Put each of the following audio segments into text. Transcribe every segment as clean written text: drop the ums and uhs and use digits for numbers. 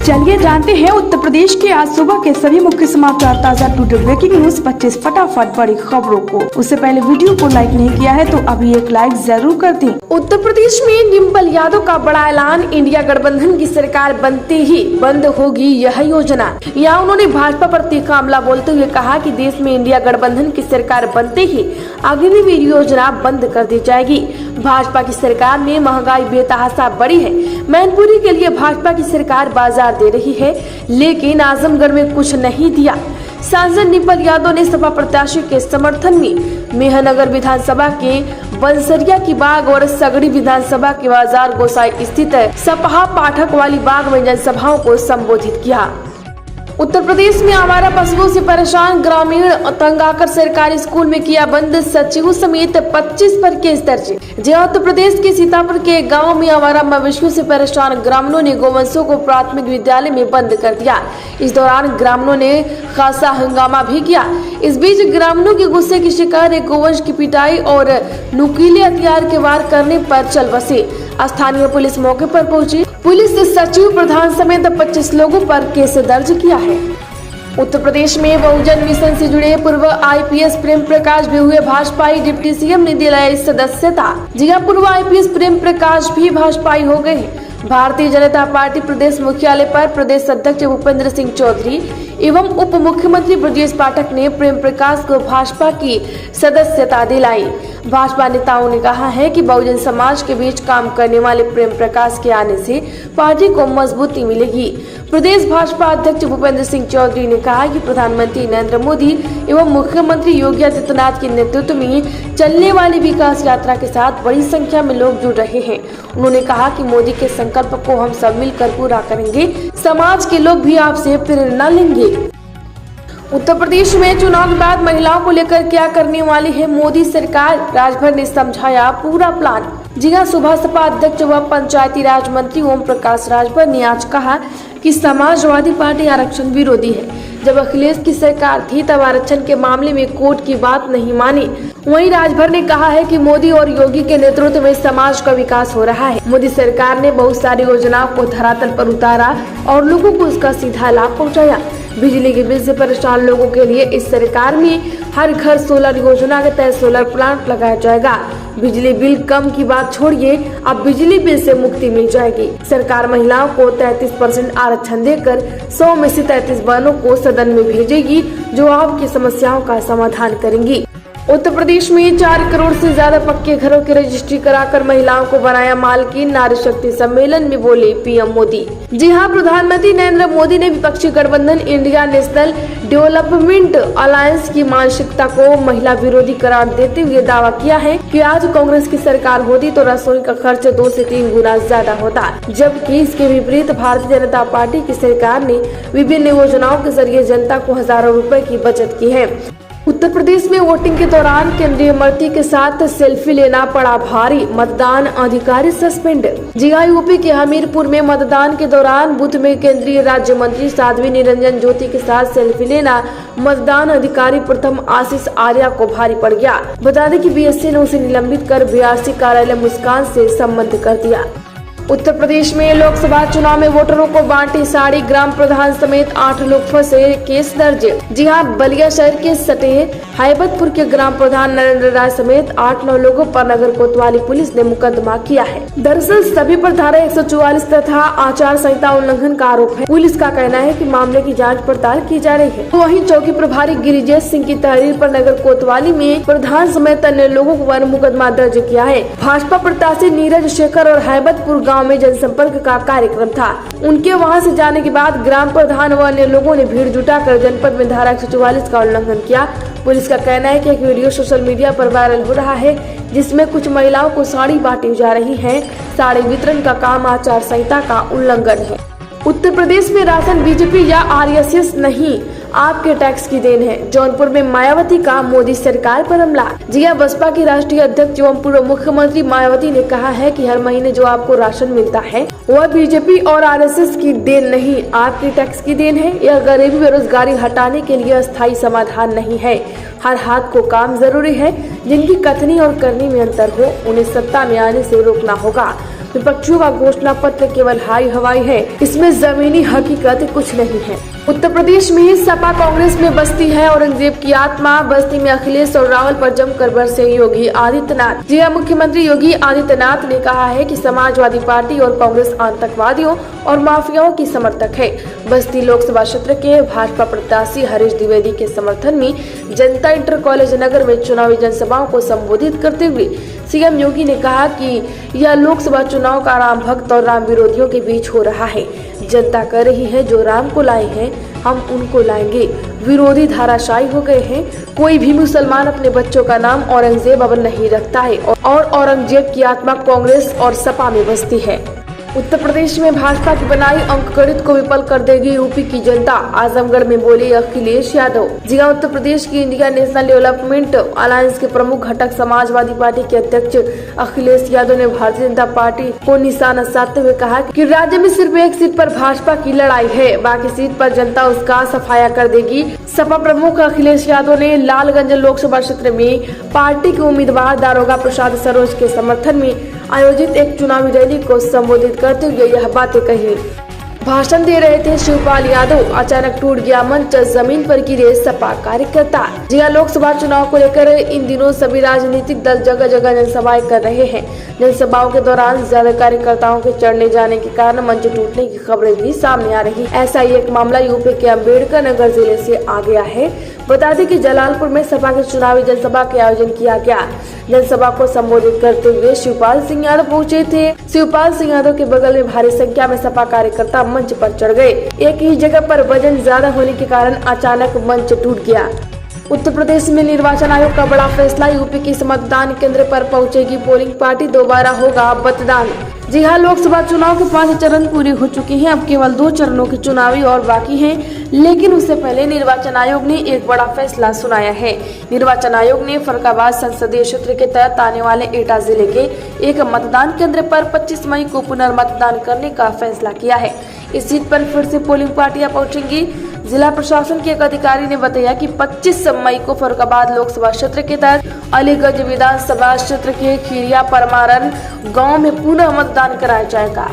चलिए जानते हैं उत्तर प्रदेश के आज सुबह के सभी मुख्य समाचार ताजा टुडे ब्रेकिंग न्यूज 25 फटाफट बड़ी खबरों को। उससे पहले वीडियो को लाइक नहीं किया है तो अभी एक लाइक जरूर कर दें। उत्तर प्रदेश में डिम्पल यादव का बड़ा ऐलान, इंडिया गठबंधन की सरकार बनते ही बंद होगी यह योजना। यहाँ उन्होंने भाजपा पर तीखा हमला बोलते हुए कहा कि देश में इंडिया गठबंधन की सरकार बनते ही अग्निवीर योजना बंद कर दी जाएगी। भाजपा की सरकार में महंगाई बेतहाशा बढ़ी है। मैनपुरी के लिए भाजपा की सरकार बाजार दे रही है, लेकिन आजमगढ़ में कुछ नहीं दिया। सांसद डिम्पल यादव ने सपा प्रत्याशी के समर्थन में मेहनगर विधानसभा के बंसरिया की बाग और सगड़ी विधानसभा के बाजार गोसाई स्थित सपहा पाठक वाली बाग में जनसभाओं को संबोधित किया। उत्तर प्रदेश में आवारा पशुओं से परेशान ग्रामीण तंग आकर सरकारी स्कूल में किया बंद, सचिव समेत 25 पर केस दर्ज। उत्तर प्रदेश के सीतापुर के गांव में आवारा मवेशियों से परेशान ग्रामीणों ने गोवंशों को प्राथमिक विद्यालय में बंद कर दिया। इस दौरान ग्रामीणों ने खासा हंगामा भी किया। इस बीच ग्रामीणों के गुस्से की शिकार एक गोवंश की पिटाई और नुकीले हथियार के वार करने पर चल बसे। स्थानीय पुलिस मौके पर पहुंची। पुलिस ने सचिव प्रधान समेत 25 लोगों पर केस दर्ज किया है। उत्तर प्रदेश में बहुजन मिशन से जुड़े पूर्व आईपीएस प्रेम प्रकाश भी हुए भाजपाई, डिप्टी सीएम ने दिलाई सदस्यता। पूर्व आईपीएस प्रेम प्रकाश भी भाजपाई हो गए हैं। भारतीय जनता पार्टी प्रदेश मुख्यालय पर प्रदेश अध्यक्ष भूपेंद्र सिंह चौधरी एवं उप मुख्यमंत्री ब्रजेश पाठक ने प्रेम प्रकाश को भाजपा की सदस्यता दिलाई। भाजपा नेताओं ने कहा है कि बहुजन समाज के बीच काम करने वाले प्रेम प्रकाश के आने से पार्टी को मजबूती मिलेगी। प्रदेश भाजपा अध्यक्ष भूपेंद्र सिंह चौधरी ने कहा कि प्रधानमंत्री नरेंद्र मोदी एवं मुख्यमंत्री योगी आदित्यनाथ के नेतृत्व में चलने वाली विकास यात्रा के साथ बड़ी संख्या में लोग जुड़ रहे हैं। उन्होंने कहा कि मोदी के संकल्प को हम सब मिलकर पूरा करेंगे। समाज के लोग भी आपसे प्रेरणा लेंगे। उत्तर प्रदेश में चुनाव के बाद महिलाओं को लेकर क्या करने वाली है मोदी सरकार, राजभर ने समझाया पूरा प्लान। सुबह सपा अध्यक्ष व पंचायती राज मंत्री ओम प्रकाश राजभर ने आज कहा कि समाजवादी पार्टी आरक्षण विरोधी है। जब अखिलेश की सरकार थी तब आरक्षण के मामले में कोर्ट की बात नहीं मानी। वहीं राजभर ने कहा है कि मोदी और योगी के नेतृत्व में समाज का विकास हो रहा है। मोदी सरकार ने बहुत सारी योजनाओं को धरातल पर उतारा और लोगों को उसका सीधा लाभ पहुंचाया। बिजली के बिल से परेशान लोगों के लिए इस सरकार में हर घर सोलर योजना के तहत सोलर प्लांट लगाया जाएगा। बिजली बिल कम की बात छोड़िए, अब बिजली बिल से मुक्ति मिल जाएगी। सरकार महिलाओं को 33% आरक्षण देकर 100 में से 33 बहनों को सदन में भेजेगी, जो आपकी समस्याओं का समाधान करेंगी। उत्तर प्रदेश में 4 करोड़ से ज्यादा पक्के घरों की रजिस्ट्री कराकर महिलाओं को बनाया मालकिन, नारी शक्ति सम्मेलन में बोले पीएम मोदी। प्रधानमंत्री नरेंद्र मोदी ने विपक्षी गठबंधन इंडिया नेशनल डेवलपमेंट अलायंस की मानसिकता को महिला विरोधी करार देते हुए दावा किया है कि आज कांग्रेस की सरकार होती तो रसोई का खर्च 2 से 3 गुना ज्यादा होता, जबकि इसके विपरीत भारतीय जनता पार्टी की सरकार ने विभिन्न योजनाओं के जरिए जनता को हजारों रुपए की बचत की है। उत्तर प्रदेश में वोटिंग के दौरान केंद्रीय मंत्री के साथ सेल्फी लेना पड़ा भारी, मतदान अधिकारी सस्पेंड। यूपी के हमीरपुर में मतदान के दौरान बूथ में केंद्रीय राज्य मंत्री साध्वी निरंजन ज्योति के साथ सेल्फी लेना मतदान अधिकारी प्रथम आशीष आर्या को भारी पड़ गया। बता दें कि बीएससी ने उसे निलंबित कर बीआरसी कार्यालय मुस्कान से संबद्ध कर दिया। उत्तर प्रदेश में लोकसभा चुनाव में वोटरों को बांटी साड़ी, ग्राम प्रधान समेत 8 लोग फंसे, केस दर्ज। बलिया शहर के सटे हैबतपुर के ग्राम प्रधान नरेंद्र राय समेत 8-9 लोगों पर नगर कोतवाली पुलिस ने मुकदमा किया है। दरअसल सभी पर धारा 144 तथा आचार संहिता उल्लंघन का आरोप है। पुलिस का कहना है कि मामले की जांच पड़ताल की जा रही है। वहीं चौकी प्रभारी गिरिजेश सिंह की तहरीर पर नगर कोतवाली में प्रधान समेत अन्य लोगों पर मुकदमा दर्ज किया है। भाजपा प्रत्याशी नीरज शेखर और हैबतपुर गाँव में जनसंपर्क का कार्यक्रम था। उनके वहां से जाने के बाद ग्राम प्रधान व अन्य लोगों ने भीड़ जुटाकर जनपद में धारा 144 का उल्लंघन किया। पुलिस का कहना है कि एक वीडियो सोशल मीडिया पर वायरल हो रहा है, जिसमें कुछ महिलाओं को साड़ी बांटी जा रही है। साड़ी वितरण का काम आचार संहिता का उल्लंघन है। उत्तर प्रदेश में राशन बीजेपी या आरएसएस नहीं, आपके टैक्स की देन है। जौनपुर में मायावती का मोदी सरकार पर हमला। बसपा की राष्ट्रीय अध्यक्ष एवं पूर्व मुख्यमंत्री मायावती ने कहा है कि हर महीने जो आपको राशन मिलता है वह बीजेपी और आरएसएस की देन नहीं, आपकी टैक्स की देन है। यह गरीबी बेरोजगारी हटाने के लिए अस्थायी समाधान नहीं है। हर हाथ को काम जरूरी है। जिनकी कथनी और करनी में अंतर हो, उन्हें सत्ता में आने से रोकना होगा। विपक्षियों का घोषणा पत्र केवल हाई हवाई है, इसमें जमीनी हकीकत कुछ नहीं है। उत्तर प्रदेश में सपा कांग्रेस में बस्ती है औरंगजेब की आत्मा। बस्ती में अखिलेश और राहुल पर जमकर बरसे योगी आदित्यनाथ। जी हां, मुख्यमंत्री योगी आदित्यनाथ ने कहा है कि समाजवादी पार्टी और कांग्रेस आतंकवादियों और माफियाओं की समर्थक है। बस्ती लोकसभा क्षेत्र के भाजपा प्रत्याशी हरीश द्विवेदी के समर्थन में जनता इंटर कॉलेज नगर में चुनावी जनसभाओं को संबोधित करते हुए सीएम योगी ने कहा कि यह लोकसभा चुनाव का राम भक्त और राम विरोधियों के बीच हो रहा है। जनता कह रही है जो राम को लाए हैं हम उनको लाएंगे। विरोधी धाराशायी हो गए हैं। कोई भी मुसलमान अपने बच्चों का नाम औरंगजेब अब नहीं रखता है और औरंगजेब की आत्मा कांग्रेस और सपा में बसती है। उत्तर प्रदेश में भाजपा की बनाई अंकगणित को विफल कर देगी यूपी की जनता, आजमगढ़ में बोले अखिलेश यादव। जी हां, उत्तर प्रदेश की इंडिया नेशनल डेवलपमेंट अलायंस के प्रमुख घटक समाजवादी पार्टी के अध्यक्ष अखिलेश यादव ने भारतीय जनता पार्टी को निशाना साधते हुए कहा कि राज्य में सिर्फ एक सीट पर भाजपा की लड़ाई है, बाकी सीट पर जनता उसका सफाया कर देगी। सपा प्रमुख अखिलेश यादव ने लालगंज लोकसभा क्षेत्र में पार्टी के उम्मीदवार दारोगा प्रसाद सरोज के समर्थन में आयोजित एक चुनावी रैली को संबोधित करते हुए यह बातें कही। भाषण दे रहे थे शिवपाल यादव, अचानक टूट गया मंच, जमीन पर गिरे सपा कार्यकर्ता। जी हां, लोकसभा चुनाव को लेकर इन दिनों सभी राजनीतिक दल जगह जगह जनसभाएं कर रहे हैं। जनसभाओं के दौरान ज्यादा कार्यकर्ताओं के चढ़ने जाने के कारण मंच टूटने की खबरें भी सामने आ रही। ऐसा ही एक मामला यूपी के अम्बेडकर नगर जिले से आ गया है। बता दें कि जलालपुर में सपा के चुनावी जनसभा के आयोजन किया गया। जनसभा को संबोधित करते हुए शिवपाल सिंह यादव पहुंचे थे। शिवपाल सिंह यादव के बगल में भारी संख्या में सपा कार्यकर्ता मंच पर चढ़ गए। एक ही जगह पर वजन ज्यादा होने के कारण अचानक मंच टूट गया। उत्तर प्रदेश में निर्वाचन आयोग का बड़ा फैसला, यूपी के इस मतदान केंद्र पर पहुंचेगी पोलिंग पार्टी, दोबारा होगा मतदान। जी हां, लोकसभा चुनाव के 5 चरण पूरे हो चुके हैं। अब केवल 2 चरणों के चुनावी और बाकी हैं, लेकिन उससे पहले निर्वाचन आयोग ने एक बड़ा फैसला सुनाया है। निर्वाचन आयोग ने फर्रुखाबाद संसदीय क्षेत्र के तहत आने वाले एटा जिले के एक मतदान केंद्र पर 25 मई को पुनर्मतदान करने का फैसला किया है। इस सीट पर फिर से पोलिंग पार्टियां पहुंचेंगी। जिला प्रशासन के एक अधिकारी ने बताया कि 25 मई को फर्रुखाबाद लोकसभा क्षेत्र के तहत अलीगंज विधानसभा क्षेत्र के खीरिया परमारन गांव में पुनः मतदान कराया जाएगा।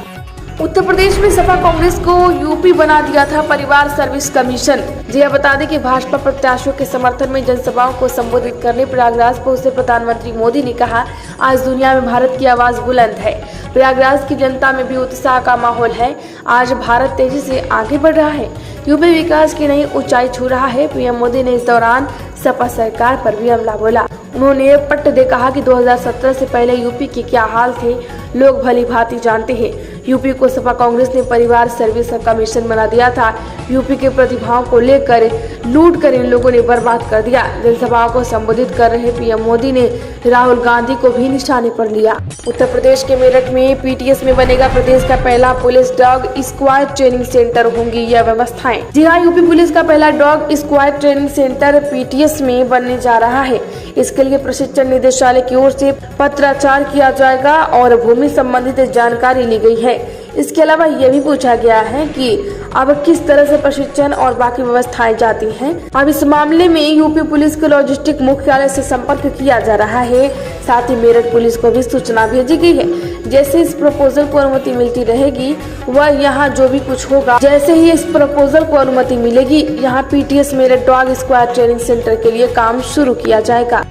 उत्तर प्रदेश में सपा कांग्रेस को यूपी बना दिया था परिवार सर्विस कमीशन। जी हां, बता दें कि भाजपा प्रत्याशियों के समर्थन में जनसभाओं को संबोधित करने प्रयागराज पहुंचे प्रधानमंत्री मोदी ने कहा, आज दुनिया में भारत की आवाज बुलंद है। प्रयागराज की जनता में भी उत्साह का माहौल है। आज भारत तेजी से आगे बढ़ रहा है, यूपी विकास की नई ऊंचाई छू रहा है। पीएम मोदी ने इस दौरान सपा सरकार पर भी हमला बोला। उन्होंने पट्ट दे कहा कि 2017 से पहले यूपी के क्या हाल थे लोग भली भांति जानते हैं। यूपी को सपा कांग्रेस ने परिवार सर्विस कमीशन बना दिया था। यूपी के प्रतिभाओं को लेकर लूट कर इन लोगों ने बर्बाद कर दिया। जनसभाओं को संबोधित कर रहे पीएम मोदी ने राहुल गांधी को भी निशाने पर लिया। उत्तर प्रदेश के मेरठ में पीटीएस में बनेगा प्रदेश का पहला police dog squad training centre, होंगी यह व्यवस्थाएं। जी हां, यूपी पुलिस का पहला dog squad training centre PTS में बनने जा रहा है। इसके लिए प्रशिक्षण निदेशालय की ओर से पत्राचार किया जाएगा और भूमि संबंधित जानकारी ली गई है। इसके अलावा यह भी पूछा गया है कि अब किस तरह से प्रशिक्षण और बाकी व्यवस्थाएं जाती हैं। अब इस मामले में यूपी पुलिस के लॉजिस्टिक मुख्यालय से संपर्क किया जा रहा है। साथ ही मेरठ पुलिस को भी सूचना भेजी गई है। जैसे इस प्रपोजल को अनुमति मिलती रहेगी वह यहाँ जो भी कुछ होगा, जैसे ही इस प्रपोजल को अनुमति मिलेगी यहाँ PTS Meerut dog squad training centre के लिए काम शुरू किया जाएगा।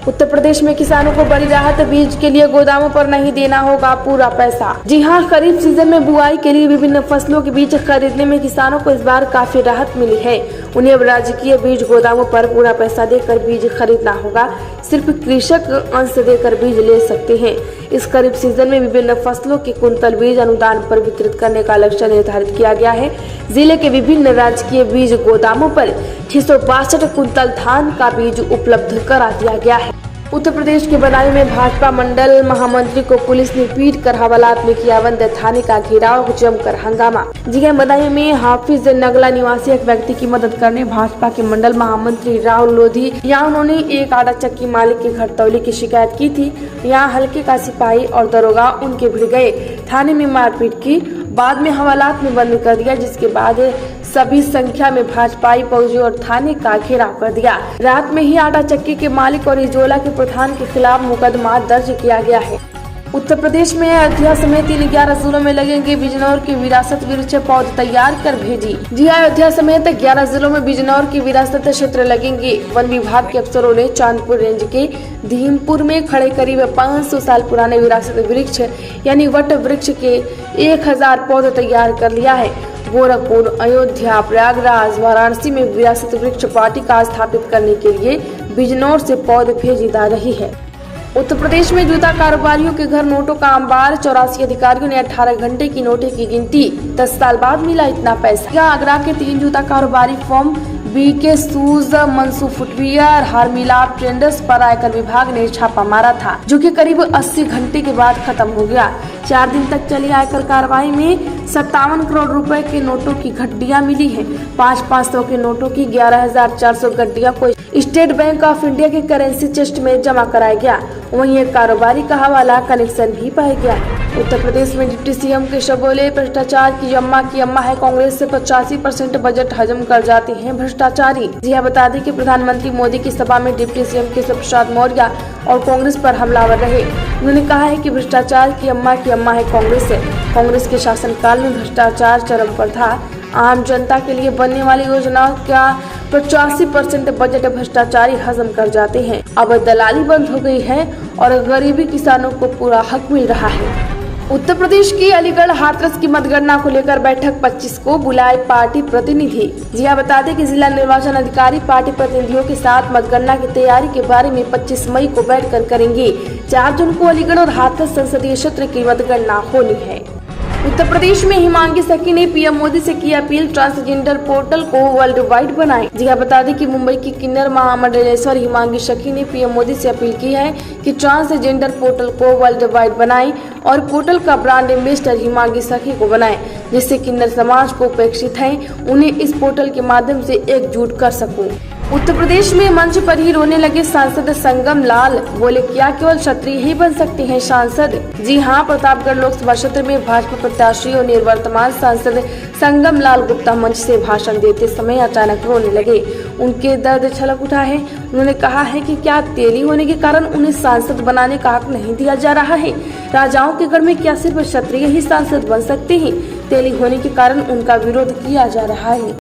उत्तर प्रदेश में किसानों को बड़ी राहत, बीज के लिए गोदामों पर नहीं देना होगा पूरा पैसा। जी हां, खरीफ सीजन में बुआई के लिए विभिन्न फसलों के बीज खरीदने में किसानों को इस बार काफी राहत मिली है। उन्हें अब राजकीय बीज गोदामों पर पूरा पैसा देकर बीज खरीदना होगा। सिर्फ कृषक अंश देकर बीज ले सकते हैं। इस खरीफ सीजन में विभिन्न फसलों के कुंतल बीज अनुदान पर वितरित करने का लक्ष्य निर्धारित किया गया है। जिले के विभिन्न राजकीय बीज गोदामों पर 662 कुंतल धान का बीज उपलब्ध करा दिया गया है। उत्तर प्रदेश के बदायूं में भाजपा मंडल महामंत्री को पुलिस ने पीट कर हवालात में किया बंद, थाने का घेराव, जमकर हंगामा। जी हां, बदायूं में हाफिज नगला निवासी एक व्यक्ति की मदद करने भाजपा के मंडल महामंत्री राहुल लोधी यहाँ उन्होंने एक आटा चक्की मालिक के घर तौली की शिकायत की थी। यहाँ हल्के का सिपाही और दरोगा उनके भिड़ गए, थाने में मारपीट की, बाद में हवालात में बंद कर दिया, जिसके बाद सभी संख्या में भाजपाई फौजी और थाने का घेराव कर दिया। रात में ही आटा चक्की के मालिक और इजोला के प्रधान के खिलाफ मुकदमा दर्ज किया गया है। उत्तर प्रदेश में अयोध्या समेत 11 जिलों में लगेंगे बिजनौर की विरासत वृक्ष पौध तैयार कर भेजी। जी अयोध्या समेत 11 जिलों में बिजनौर की विरासत क्षेत्र लगेंगे। वन विभाग के अफसरों ने चांदपुर रेंज के धीमपुर में खड़े करीब 500 साल पुराने विरासत वृक्ष यानी वट वृक्ष के 1000 पौध तैयार कर लिया है। गोरखपुर, अयोध्या, प्रयागराज, वाराणसी में विरासत वृक्ष वाटिका स्थापित करने के लिए बिजनौर से पौध भेजी जा रही है। उत्तर प्रदेश में जूता कारोबारियों के घर नोटों का अंबार। 84 अधिकारियों ने 18 घंटे की नोटों की गिनती। 10 साल बाद मिला इतना पैसा। आगरा के 3 जूता कारोबारी firm BK shoes, Mansu footwear, Harmilap traders पर आयकर विभाग ने छापा मारा था, जो कि करीब 80 घंटे के बाद खत्म हो गया। 4 दिन तक चली आयकर कार्रवाई में 57 करोड़ रुपए के नोटों की गड्डियां मिली हैं। 500 के नोटों की 11,400 गड्डियां को स्टेट बैंक ऑफ इंडिया के करेंसी चेस्ट में जमा कराया गया। वहीं एक कारोबारी का हवाला कनेक्शन भी पाया गया। उत्तर प्रदेश में डिप्टी सीएम केशव बोले, भ्रष्टाचार की अम्मा है कांग्रेस से 85% बजट हजम कर जाते हैं भ्रष्टाचारी। जी हाँ, बता दें कि प्रधानमंत्री मोदी की सभा में डिप्टी सीएम केशव प्रसाद मौर्य और कांग्रेस पर हमलावर रहे। उन्होंने कहा है कि भ्रष्टाचार की अम्मा है कांग्रेस है। कांग्रेस के शासनकाल में भ्रष्टाचार चरम पर था। आम जनता के लिए बनने वाली योजनाओं का 85% बजट भ्रष्टाचारी हजम कर जाते हैं। अब दलाली बंद हो गई है और गरीबी किसानों को पूरा हक मिल रहा है। उत्तर प्रदेश की अलीगढ़ हाथरस की मतगणना को लेकर बैठक 25 को बुलाए पार्टी प्रतिनिधि। जी हाँ, बता दें कि जिला निर्वाचन अधिकारी पार्टी प्रतिनिधियों के साथ मतगणना की तैयारी के बारे में 25 मई को बैठकर करेंगे। 4 जून को अलीगढ़ और हाथरस संसदीय क्षेत्र की मतगणना होनी है। उत्तर प्रदेश में हिमांगी सखी ने पीएम मोदी से की अपील, ट्रांसजेंडर पोर्टल को वर्ल्ड वाइड बनाएं। जी हाँ, बता दें कि मुंबई की किन्नर महामंडलेश्वर हिमांगी सखी ने पीएम मोदी से अपील की है कि ट्रांसजेंडर पोर्टल को वर्ल्ड वाइड बनाएं और पोर्टल का ब्रांड एम्बेसडर हिमांगी सखी को बनाएं, जिससे किन्नर समाज को उपेक्षित है उन्हें इस पोर्टल के माध्यम से एकजुट कर सकूं। उत्तर प्रदेश में मंच पर ही रोने लगे सांसद संगम लाल। बोले, क्या केवल क्षत्रिय ही बन सकते हैं सांसद? जी हाँ, प्रतापगढ़ लोकसभा क्षेत्र में भाजपा प्रत्याशी और निवर्तमान सांसद संगम लाल गुप्ता मंच से भाषण देते समय अचानक रोने लगे। उनके दर्द छलक उठा है। उन्होंने कहा है कि क्या तेली होने के कारण उन्हें सांसद बनाने का हक नहीं दिया जा रहा है? राजाओं के गढ़ में क्या सिर्फ क्षत्रिय ही सांसद बन सकते हैं? तेली होने के कारण उनका विरोध किया जा रहा है।